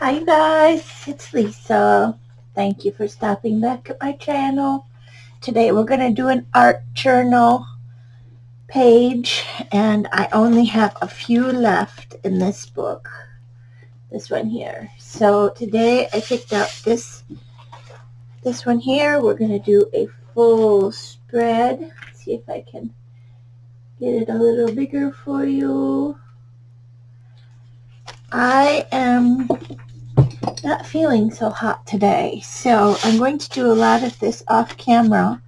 Hi you guys, it's Lisa. Thank you for stopping back at my channel. Today we're going to do an art journal page, and I only have a few left in this book. This one here. So today I picked up this one here. We're going to do a full spread. Let's see if I can get it a little bigger for you. I am not feeling so hot today, so I'm going to do a lot of this off camera.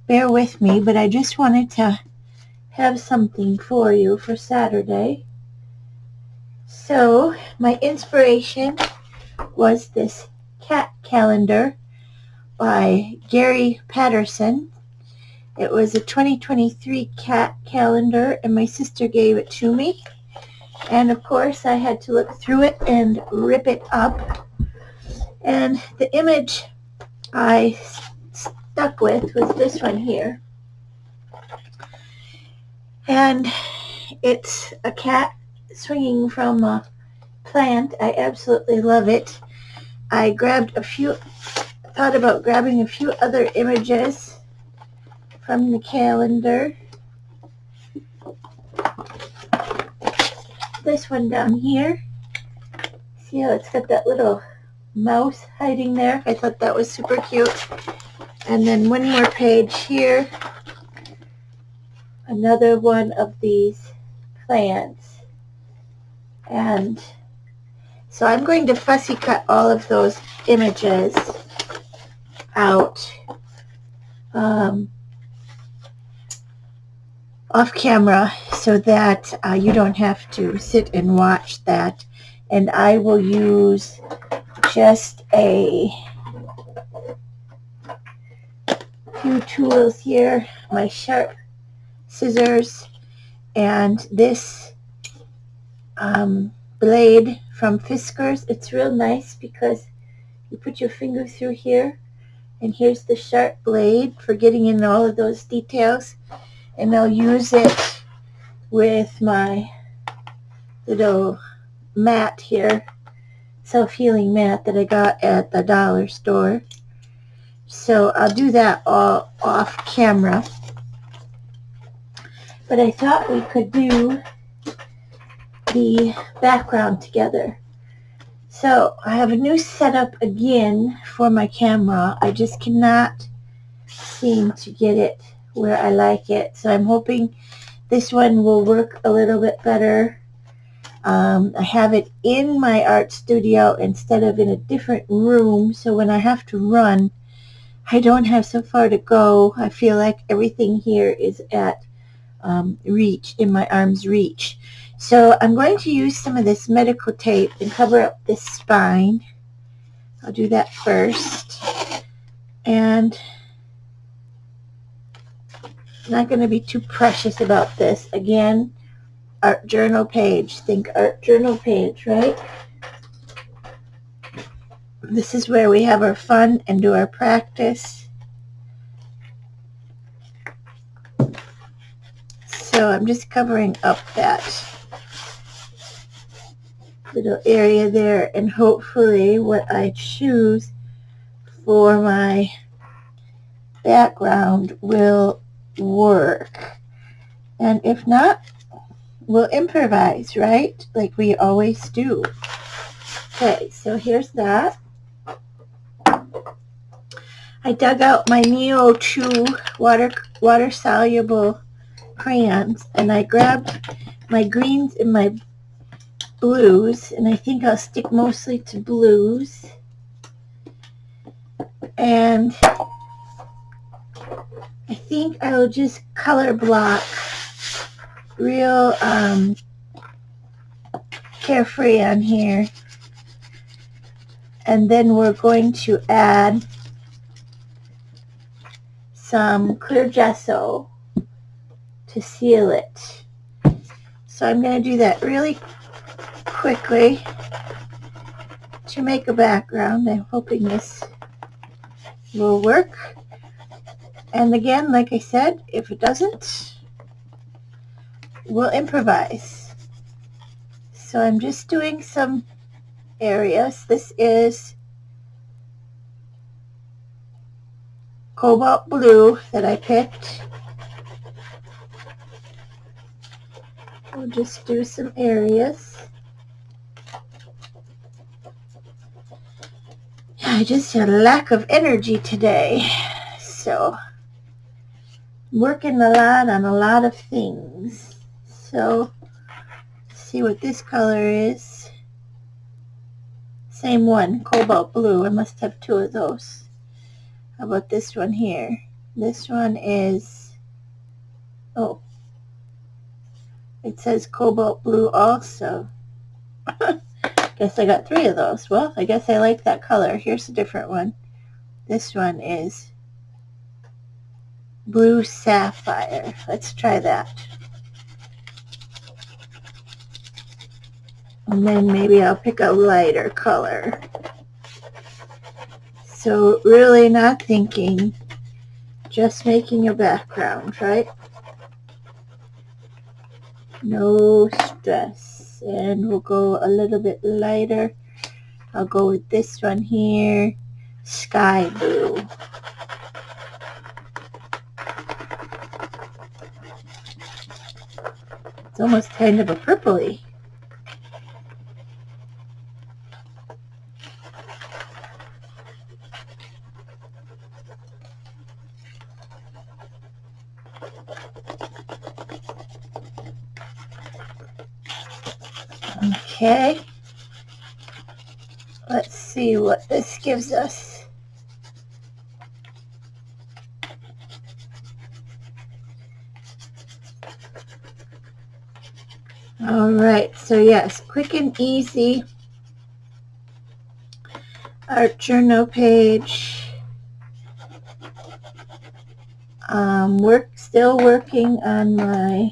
Bear with me, but I just wanted to have something for you for Saturday. So my inspiration was this cat calendar by Gary Patterson. It was a 2023 cat calendar, and my sister gave it to me. And of course I had to look through it and rip it up. And the image I stuck with was this one here. And it's a cat swinging from a plant. I absolutely love it. I thought about grabbing a few other images from the calendar. This one down here. See how it's got that little mouse hiding there? I thought that was super cute. And then one more page here. Another one of these plants. And so I'm going to fussy cut all of those images out off camera so that you don't have to sit and watch that. And I will use just a few tools here, my sharp scissors and this blade from Fiskars. It's real nice because you put your finger through here, and here's the sharp blade for getting in all of those details. And I'll use it with my little mat here, self-healing mat that I got at the dollar store. So I'll do that all off camera. But I thought we could do the background together. So I have a new setup again for my camera. I just cannot seem to get it where I like it. So I'm hoping this one will work a little bit better. I have it in my art studio instead of in a different room, so when I have to run, I don't have so far to go. I feel like everything here is at reach, in my arm's reach. So I'm going to use some of this medical tape and cover up this spine. I'll do that first. And I'm not going to be too precious about this. Again, art journal page. Think art journal page, right? This is where we have our fun and do our practice. So I'm just covering up that little area there, and hopefully what I choose for my background will work. And if not, we'll improvise, right? Like we always do. Okay, so here's that. I dug out my Neo 2 water soluble crayons, and I grabbed my greens and my blues, and I think I'll stick mostly to blues. And I think I will just color block real carefree on here. And then we're going to add some clear gesso to seal it. So I'm going to do that really quickly to make a background. I'm hoping this will work. And again, like I said, if it doesn't, we'll improvise. So I'm just doing some areas. This is cobalt blue that I picked. We'll just do some areas. I just had a lack of energy today, so working a lot on a lot of things. So let's see what this color is. Same one, cobalt blue. I must have two of those. How about this one here? This one is, oh, it says cobalt blue also. Guess I got three of those. Well, I guess I like that color. Here's a different one. This one is blue sapphire. Let's try that. And then maybe I'll pick a lighter color. So really not thinking, just making a background, right? No stress. And we'll go a little bit lighter. I'll go with this one here, sky blue. It's almost kind of a purpley. Okay, let's see what this gives us. All right, so yes, quick and easy art journal page. Still working on my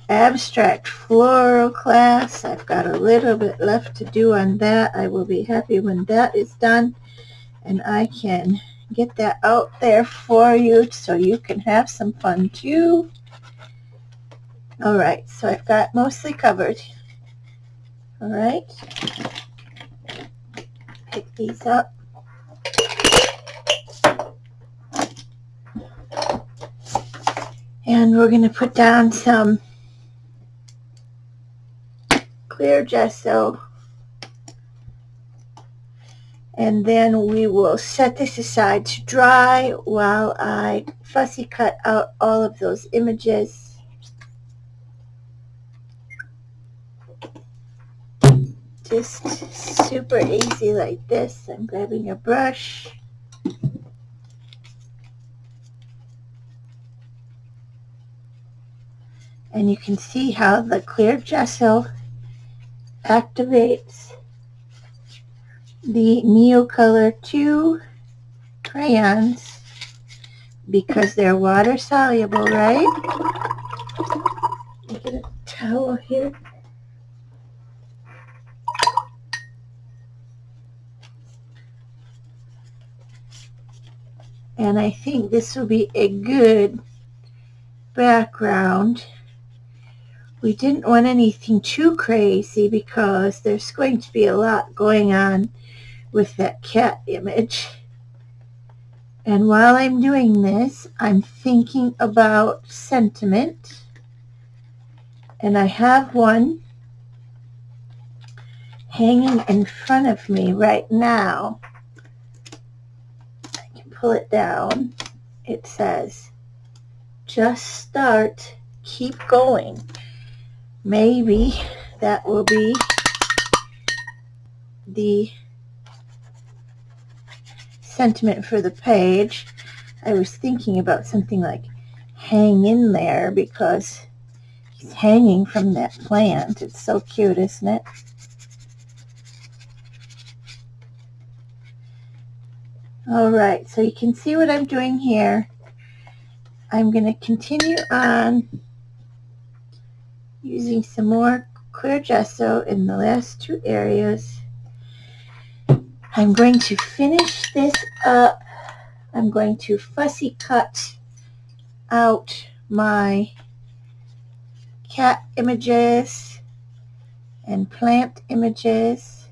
abstract floral class. I've got a little bit left to do on that. I will be happy when that is done and I can get that out there for you so you can have some fun too. All right, so I've got mostly covered. All right, pick these up. And we're going to put down some clear gesso. And then we will set this aside to dry while I fussy cut out all of those images. Just super easy like this. I'm grabbing a brush. And you can see how the clear gesso activates the Neocolor 2 crayons because they're water soluble, right? Let me get a towel here. And I think this will be a good background. We didn't want anything too crazy because there's going to be a lot going on with that cat image. And while I'm doing this, I'm thinking about sentiment. And I have one hanging in front of me right now. I can pull it down. It says, just start, keep going. Maybe that will be the sentiment for the page. I was thinking about something like hang in there because he's hanging from that plant. It's so cute, isn't it? All right, so you can see what I'm doing here. I'm going to continue on using some more clear gesso in the last two areas. I'm going to finish this up. I'm going to fussy cut out my cat images and plant images,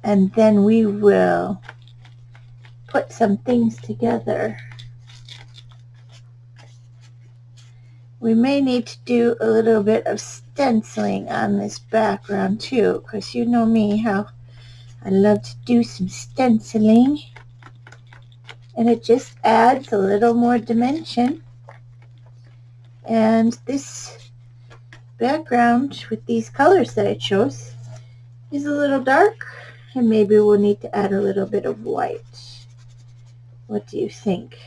and then we will put some things together. We may need to do a little bit of stenciling on this background too, because you know me, how I love to do some stenciling, and it just adds a little more dimension. And this background with these colors that I chose is a little dark, and maybe we'll need to add a little bit of white. What do you think?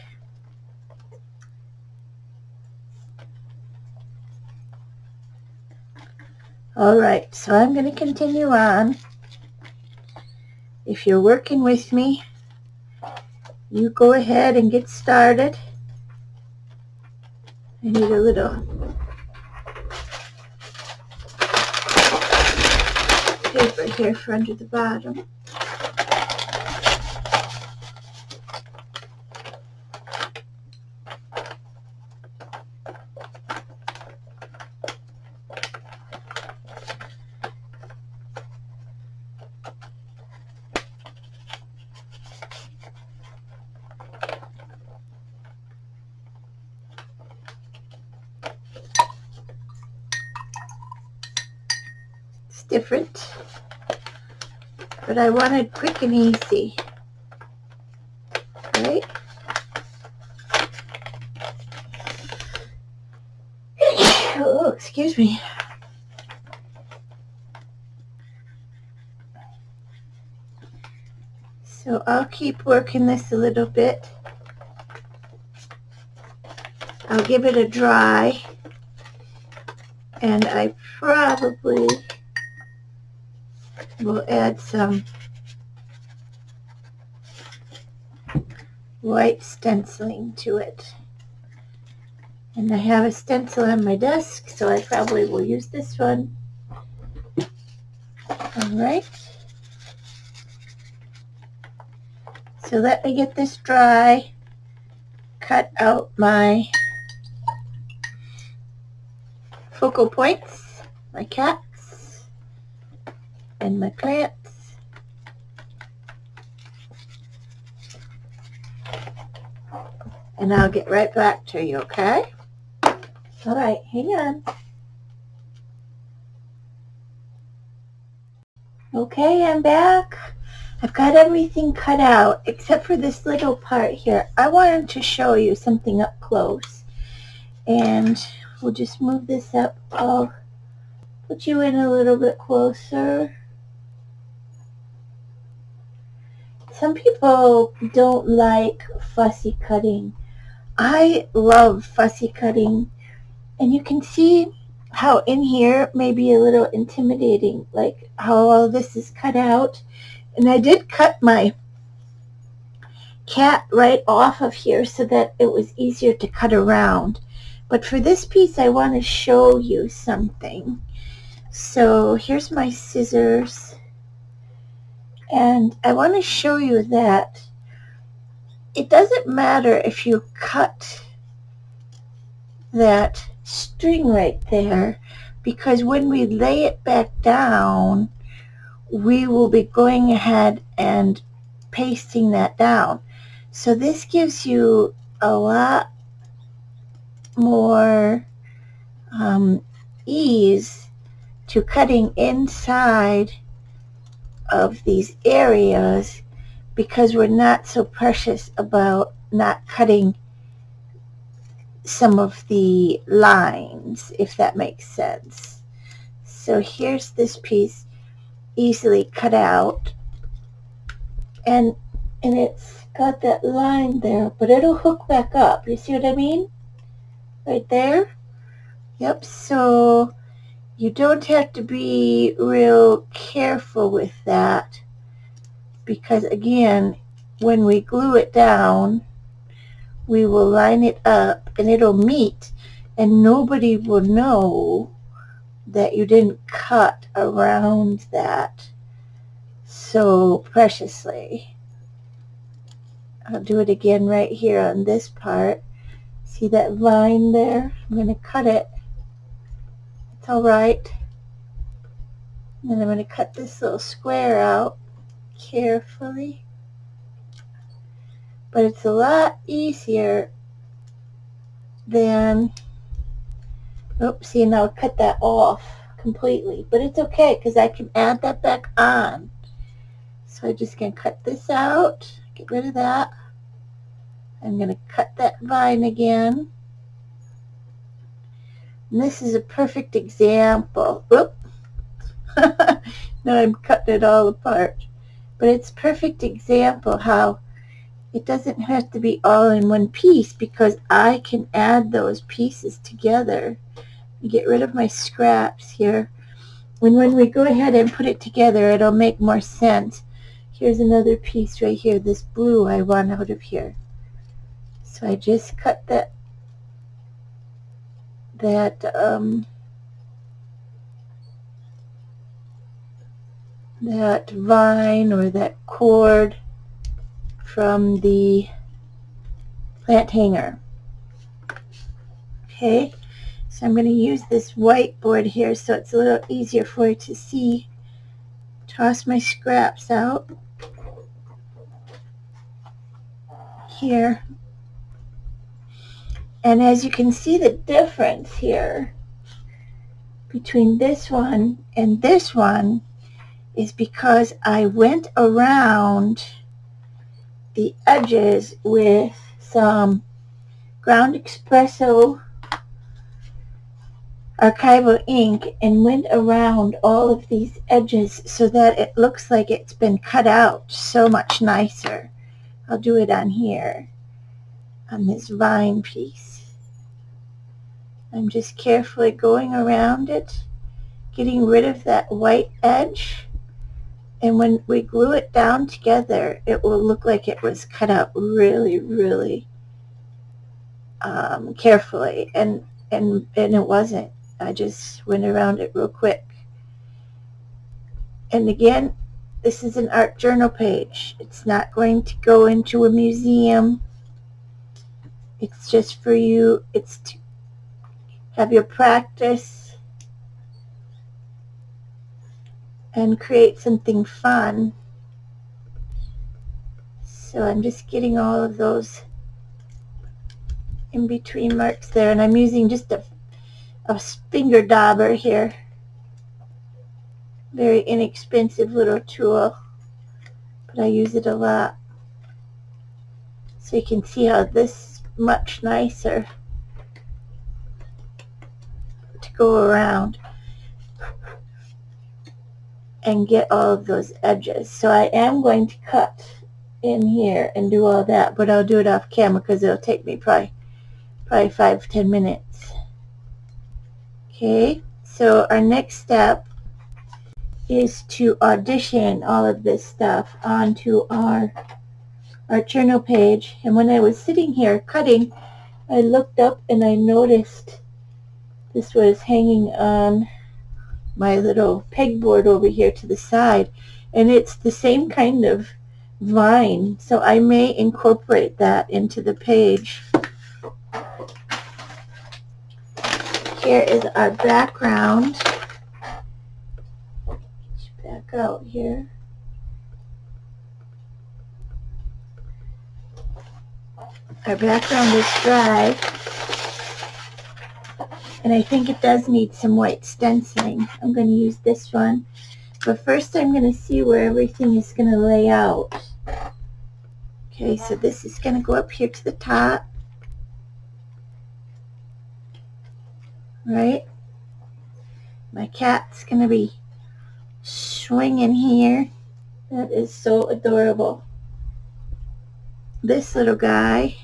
Alright, so I'm going to continue on. If you're working with me, you go ahead and get started. I need a little paper here for under the bottom. Different, but I wanted quick and easy, right? Oh, excuse me. So I'll keep working this a little bit. I'll give it a dry, and I probably will add some white stenciling to it. And I have a stencil on my desk, so I probably will use this one. Alright. So let me get this dry, cut out my focal points, my cats, and my plants. And I'll get right back to you, okay? Alright, hang on. Okay, I'm back. I've got everything cut out except for this little part here. I wanted to show you something up close. And we'll just move this up. I'll put you in a little bit closer. Some people don't like fussy cutting. I love fussy cutting. And you can see how in here may be a little intimidating, like how all this is cut out. And I did cut my cat right off of here so that it was easier to cut around. But for this piece, I want to show you something. So here's my scissors. And I want to show you that it doesn't matter if you cut that string right there, because when we lay it back down, we will be going ahead and pasting that down. So this gives you a lot more ease to cutting inside of these areas, because we're not so precious about not cutting some of the lines, if that makes sense. So here's this piece easily cut out, and it's got that line there, but it'll hook back up. You see what I mean? Right there. Yep. So you don't have to be real careful with that, because again, when we glue it down, we will line it up and it'll meet, and nobody will know that you didn't cut around that so preciously. I'll do it again right here on this part. See that line there? I'm going to cut it It's all right. And then I'm going to cut this little square out carefully. But it's a lot easier than, oops, see, now cut that off completely. But it's okay because I can add that back on. So I'm just going to cut this out, get rid of that. I'm going to cut that vine again. And this is a perfect example. Whoop. Now I'm cutting it all apart. But it's a perfect example how it doesn't have to be all in one piece because I can add those pieces together. Get rid of my scraps here. And when we go ahead and put it together, it'll make more sense. Here's another piece right here, this blue I want out of here. So I just cut that vine or that cord from the plant hanger. Okay, so I'm going to use this whiteboard here so it's a little easier for you to see. Toss my scraps out here. And as you can see, the difference here between this one and this one is because I went around the edges with some ground espresso archival ink and went around all of these edges so that it looks like it's been cut out so much nicer. I'll do it on here, on this vine piece. I'm just carefully going around it, getting rid of that white edge, and when we glue it down together, it will look like it was cut out really, really carefully, and it wasn't. I just went around it real quick. And again, this is an art journal page. It's not going to go into a museum. It's just for you. It's to have your practice and create something fun. So I'm just getting all of those in between marks there, and I'm using just a finger dauber here. Very inexpensive little tool, but I use it a lot. So you can see how this is much nicer to go around and get all of those edges. So I am going to cut in here and do all that, but I'll do it off camera because it'll take me probably 5-10 minutes. Okay, so our next step is to audition all of this stuff onto our journal page. And when I was sitting here cutting, I looked up and I noticed this was hanging on my little pegboard over here to the side, and it's the same kind of vine, so I may incorporate that into the page. Here is our background. Back out here. Our background is dry, and I think it does need some white stenciling. I'm going to use this one, but first I'm going to see where everything is going to lay out. Okay, so this is going to go up here to the top, right? My cat's going to be swinging here. That is so adorable. This little guy,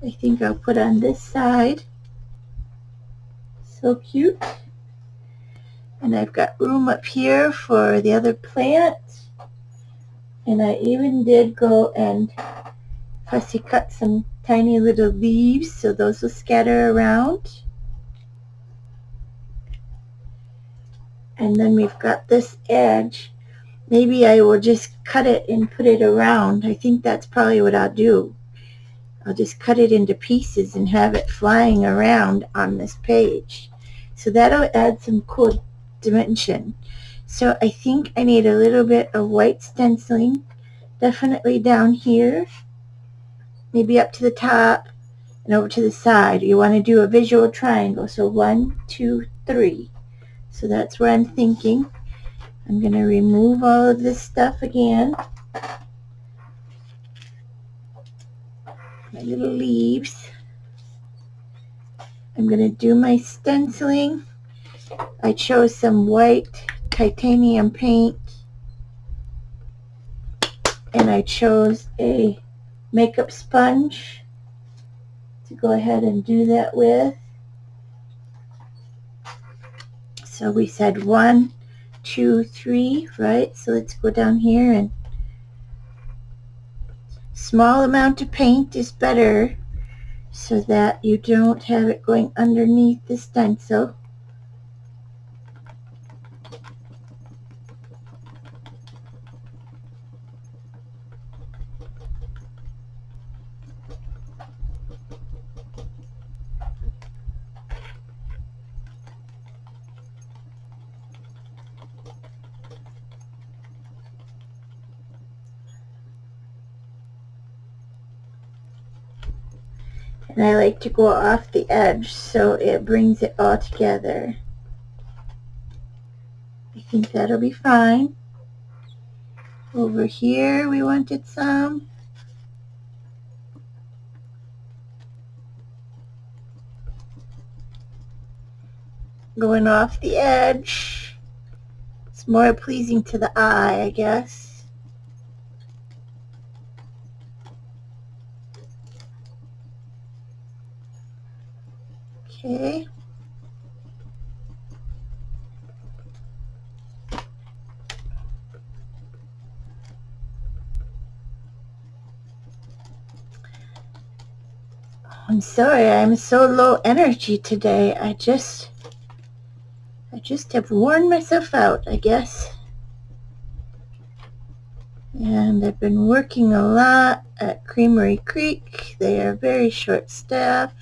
I think I'll put on this side. So cute. And I've got room up here for the other plant. And I even did go and fussy cut some tiny little leaves, so those will scatter around. And then we've got this edge. Maybe I will just cut it and put it around. I think that's probably what I'll do. I'll just cut it into pieces and have it flying around on this page. So that'll add some cool dimension. So I think I need a little bit of white stenciling, definitely down here, maybe up to the top and over to the side. You want to do a visual triangle. So 1, 2, 3. So that's where I'm thinking. I'm going to remove all of this stuff again. My little leaves. I'm going to do my stenciling. I chose some white titanium paint, and I chose a makeup sponge to go ahead and do that with. So we said 1, 2, 3, right? So let's go down here, and small amount of paint is better so that you don't have it going underneath the stencil. And I like to go off the edge so it brings it all together. I think that'll be fine. Over here we wanted some. Going off the edge. It's more pleasing to the eye, I guess. Okay. I'm sorry, I'm so low energy today. I just have worn myself out, I guess. And I've been working a lot at Creamery Creek. They are very short-staffed.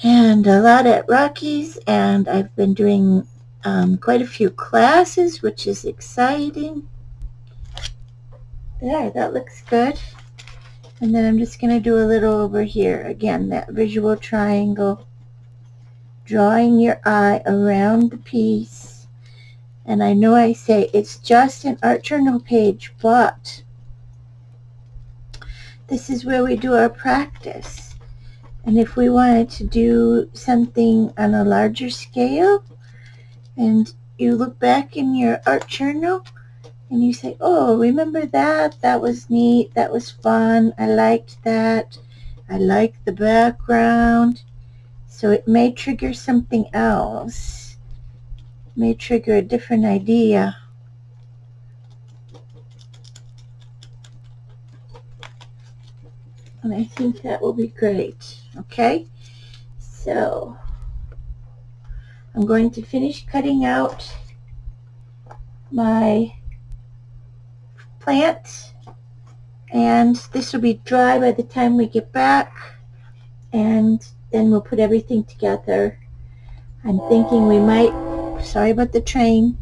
And a lot at Rockies, and I've been doing quite a few classes, which is exciting. There, that looks good. And then I'm just going to do a little over here. Again, that visual triangle. Drawing your eye around the piece. And I know I say it's just an art journal page, but this is where we do our practice. And if we wanted to do something on a larger scale, and you look back in your art journal, and you say, oh, remember that? That was neat. That was fun. I liked that. I liked the background. So it may trigger something else. It may trigger a different idea. And I think that will be great. Okay? So I'm going to finish cutting out my plant, and this will be dry by the time we get back, and then we'll put everything together. I'm thinking we might, sorry about the train,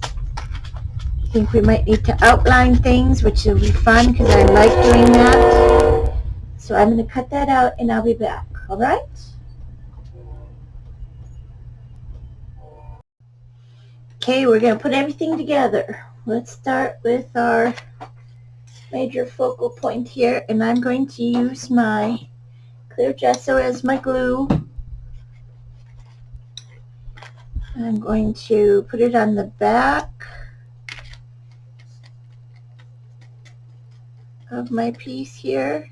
I think we might need to outline things, which will be fun because I like doing that. So I'm going to cut that out and I'll be back. All right? Okay, we're going to put everything together. Let's start with our major focal point here, and I'm going to use my clear gesso as my glue. I'm going to put it on the back of my piece here.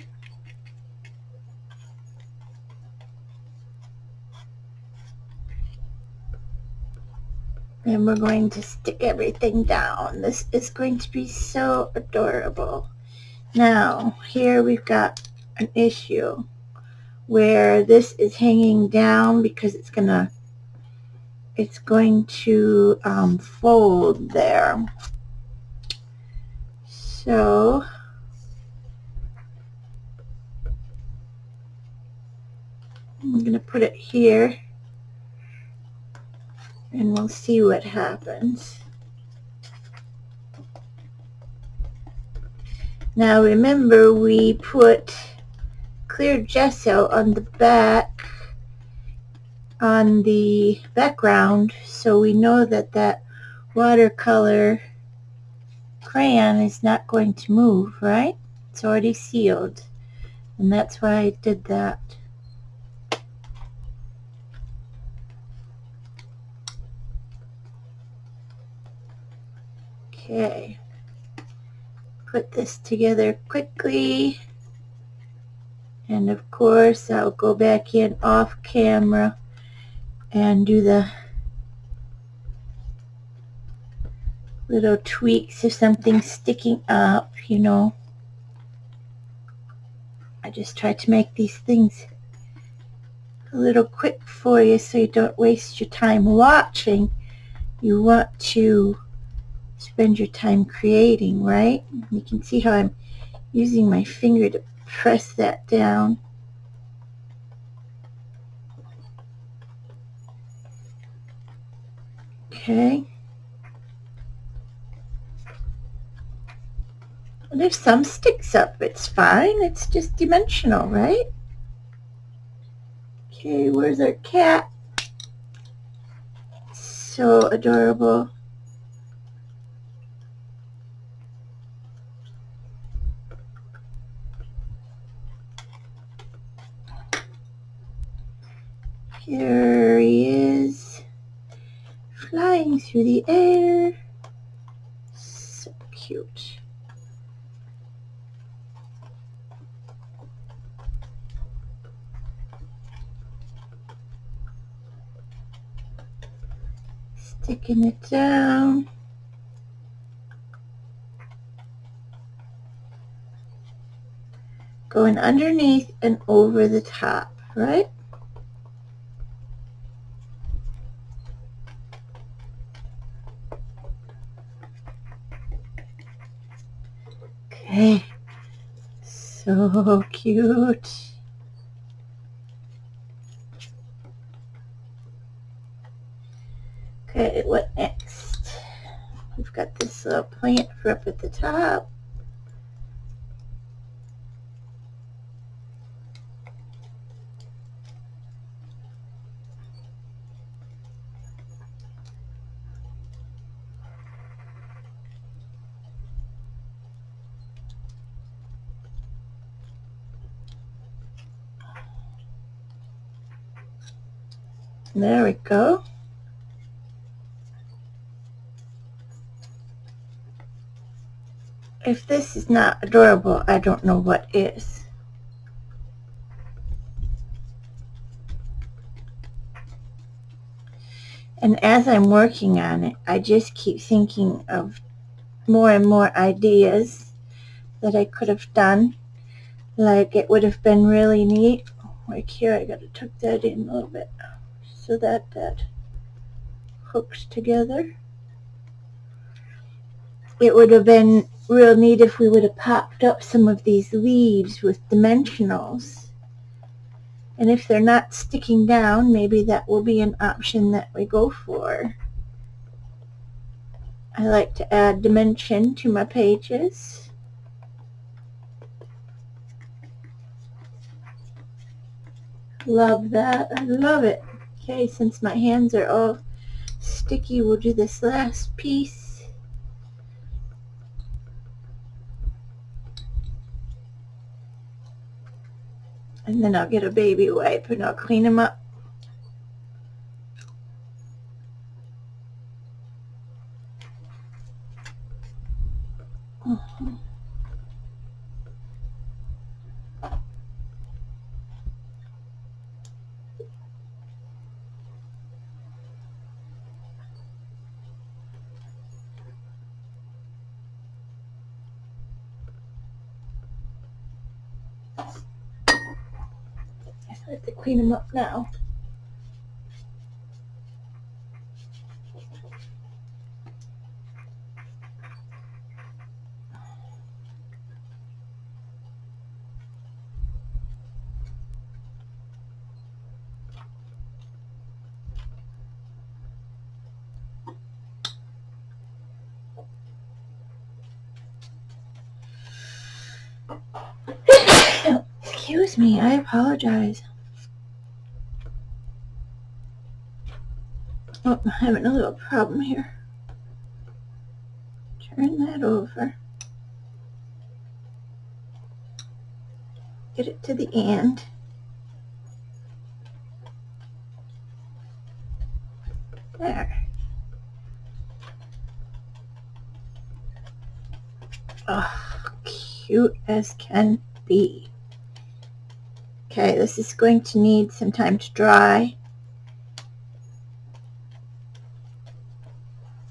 And we're going to stick everything down. This is going to be so adorable. Now, here we've got an issue where this is hanging down because it's going to fold there. So I'm going to put it here and we'll see what happens. Now remember, we put clear gesso on the back, on the background, so we know that that watercolor crayon is not going to move, right? It's already sealed, and that's why I did that. Okay, put this together quickly, and of course I'll go back in off camera and do the little tweaks if something's sticking up, you know. I just try to make these things a little quick for you so you don't waste your time watching. You want to spend your time creating, right? You can see how I'm using my finger to press that down. Okay. And if some sticks up, it's fine. It's just dimensional, right? Okay, where's our cat? So adorable. Here he is, flying through the air. So cute. Sticking it down. Going underneath and over the top, right? Okay, so cute. Okay, what next? We've got this little plant for up at the top. There we go. If this is not adorable, I don't know what is. And as I'm working on it, I just keep thinking of more and more ideas that I could have done. Like, it would have been really neat. Like here, I gotta tuck that in a little bit so that that hooks together. It would have been real neat if we would have popped up some of these leaves with dimensionals. And if they're not sticking down, maybe that will be an option that we go for. I like to add dimension to my pages. Love that. I love it. Okay, since my hands are all sticky, we'll do this last piece. And then I'll get a baby wipe and I'll clean them up. I have to clean them up now. Excuse me, I apologize. Oh, I'm having a little problem here. Turn that over. Get it to the end. There. Oh, cute as can be. Okay, this is going to need some time to dry.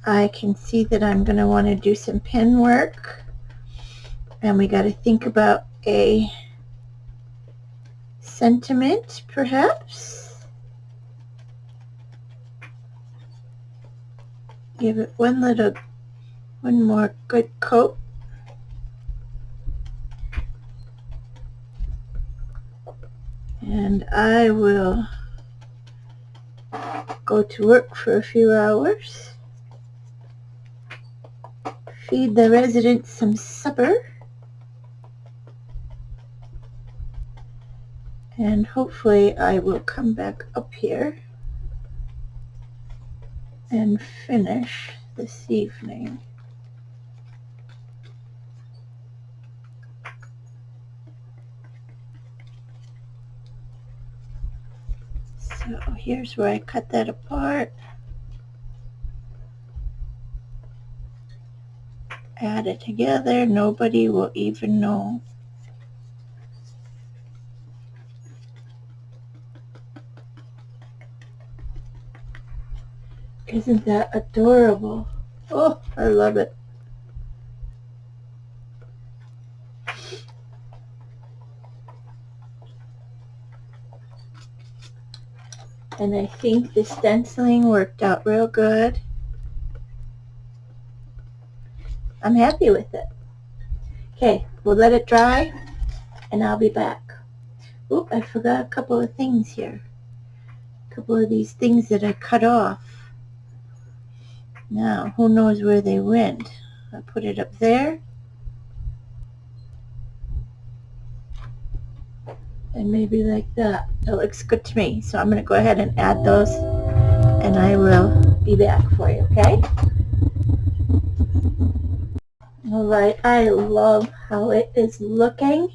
I can see that I'm going to want to do some pen work. And we got to think about a sentiment, perhaps. Give it one more good coat. And I will go to work for a few hours. Feed the residents some supper. And hopefully I will come back up here and finish this evening. So here's where I cut that apart. Add it together. Nobody will even know. Isn't that adorable? Oh, I love it. And I think the stenciling worked out real good. I'm happy with it. Okay, we'll let it dry and I'll be back. Oop, I forgot a couple of things here. A couple of these things that I cut off. Now, who knows where they went? I put it up there. And maybe like that. That looks good to me. So I'm going to go ahead and add those and I will be back for you, okay? Alright, I love how it is looking.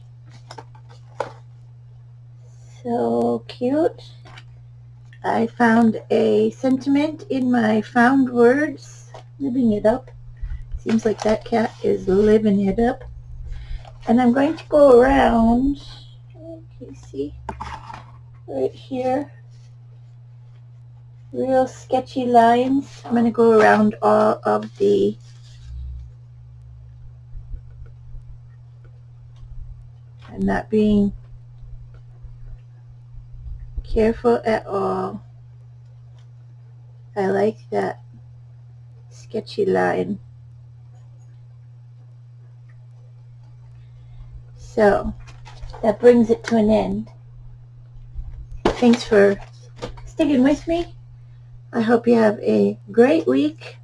So cute. I found a sentiment in my found words, living it up. Seems like that cat is living it up. And I'm going to go around, can you see, right here, real sketchy lines. I'm going to go around all of the I'm not being careful at all. I like that sketchy line. So that brings it to an end. Thanks for sticking with me. I hope you have a great week,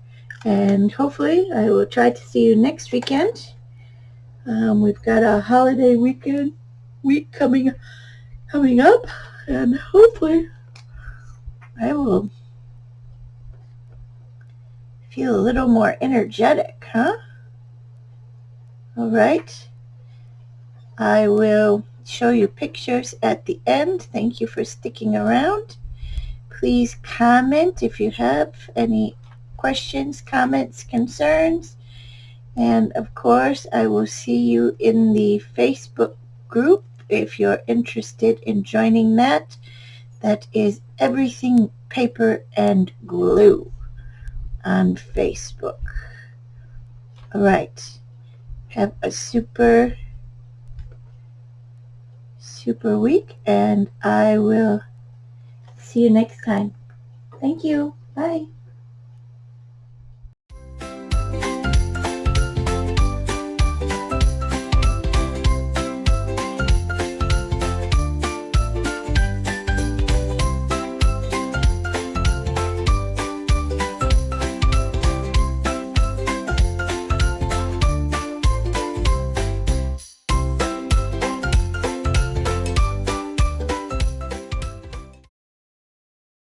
and hopefully I will try to see you next weekend. We've got a holiday week coming up, and hopefully I will feel a little more energetic, huh? All right. I will show you pictures at the end. Thank you for sticking around. Please comment if you have any questions, comments, concerns. And of course, I will see you in the Facebook group if you're interested in joining that. That is Everything Paper and Glue on Facebook. All right. Have a super week, and I will see you next time. Thank you. Bye.